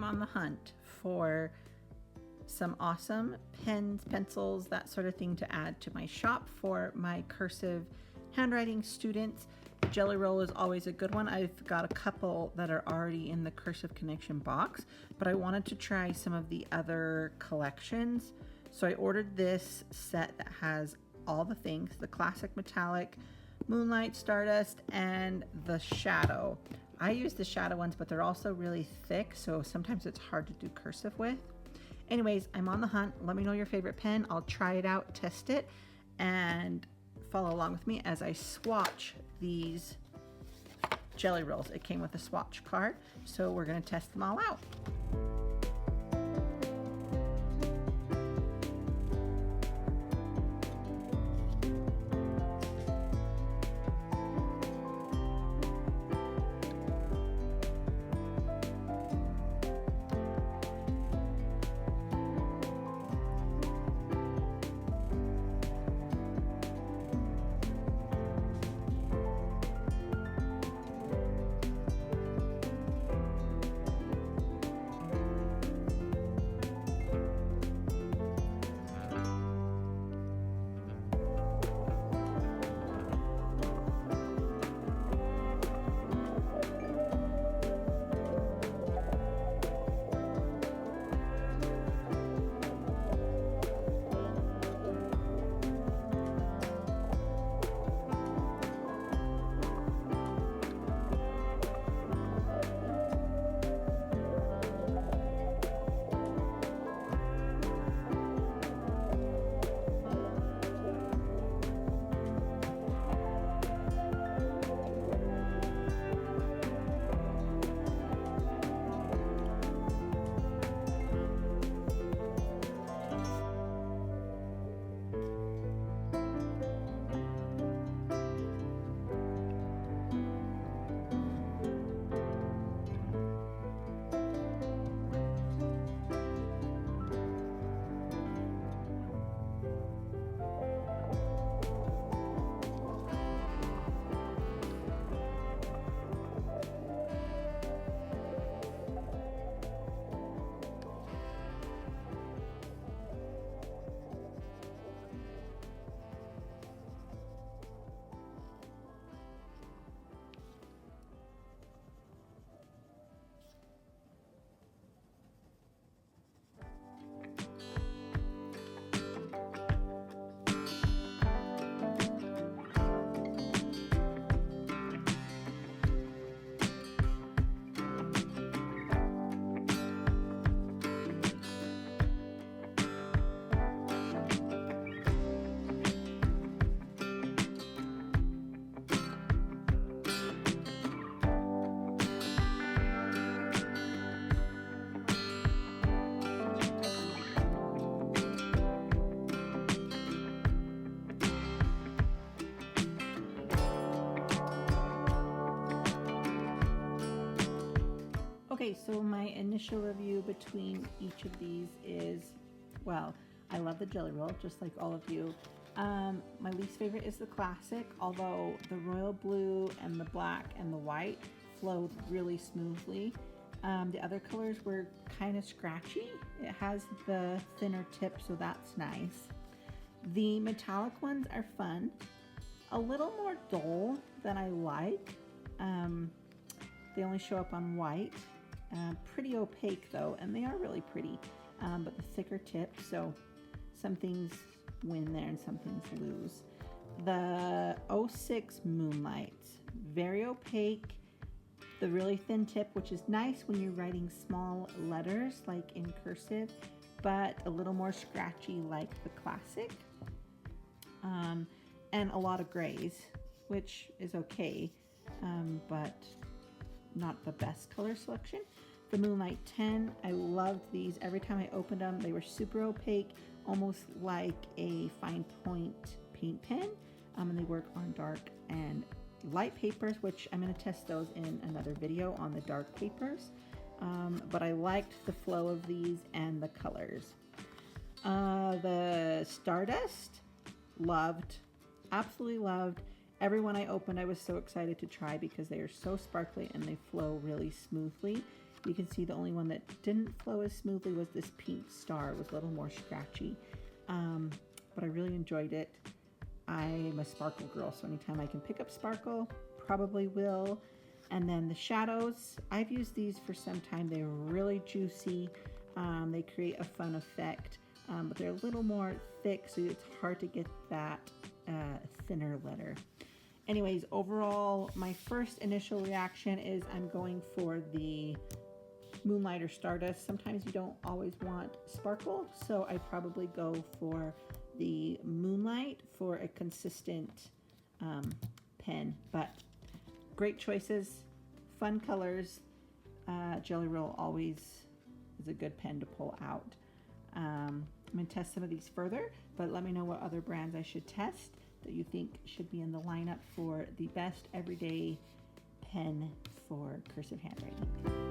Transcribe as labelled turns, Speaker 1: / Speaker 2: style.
Speaker 1: on the hunt for some awesome pens, pencils, that sort of thing to add to my shop for my cursive handwriting students. Jelly Roll is always a good one. I've got a couple that are already in the Cursive Connection box, but I wanted to try some of the other collections. So I ordered this set that has all the things, the classic metallic, Moonlight, Stardust, and the Shadow. I use the Shadow ones, but they're also really thick, so sometimes it's hard to do cursive with. Anyways, I'm on the hunt. Let me know your favorite pen. I'll try it out, test it, and follow along with me as I swatch these Jelly Rolls. It came with a swatch card, so we're gonna test them all out. Okay, so my initial review between each of these is, well, I love the Jelly Roll, just like all of you. My least favorite is the classic, although the royal blue and the black and the white flowed really smoothly. The other colors were kind of scratchy. It has the thinner tip, so that's nice. The metallic ones are fun, a little more dull than I like. They only show up on white. Pretty opaque though, and they are really pretty, but the thicker tip, so some things win there and some things lose. The 06 Moonlight, very opaque, the really thin tip, which is nice when you're writing small letters like in cursive, but a little more scratchy like the classic, and a lot of grays, which is okay, but not the best color selection. The Moonlight 10, I loved these. Every time I opened them, they were super opaque, almost like a fine point paint pen, and they work on dark and light papers, which I'm going to test those in another video on the dark papers, but I liked the flow of these and the colors. The Stardust, loved, absolutely loved. Every one I opened I was so excited to try because they are so sparkly and they flow really smoothly. You can see the only one that didn't flow as smoothly was this pink star. It was a little more scratchy, but I really enjoyed it. I'm a sparkle girl, so anytime I can pick up sparkle, probably will. And then the shadows, I've used these for some time. They're really juicy. They create a fun effect, but they're a little more thick, so it's hard to get that thinner letter. Anyways, overall, my first initial reaction is I'm going for the Moonlight or Stardust. Sometimes you don't always want sparkle, so I probably go for the Moonlight for a consistent pen. But great choices, fun colors. Jelly Roll always is a good pen to pull out. I'm going to test some of these further, but let me know what other brands I should test that you think should be in the lineup for the best everyday pen for cursive handwriting.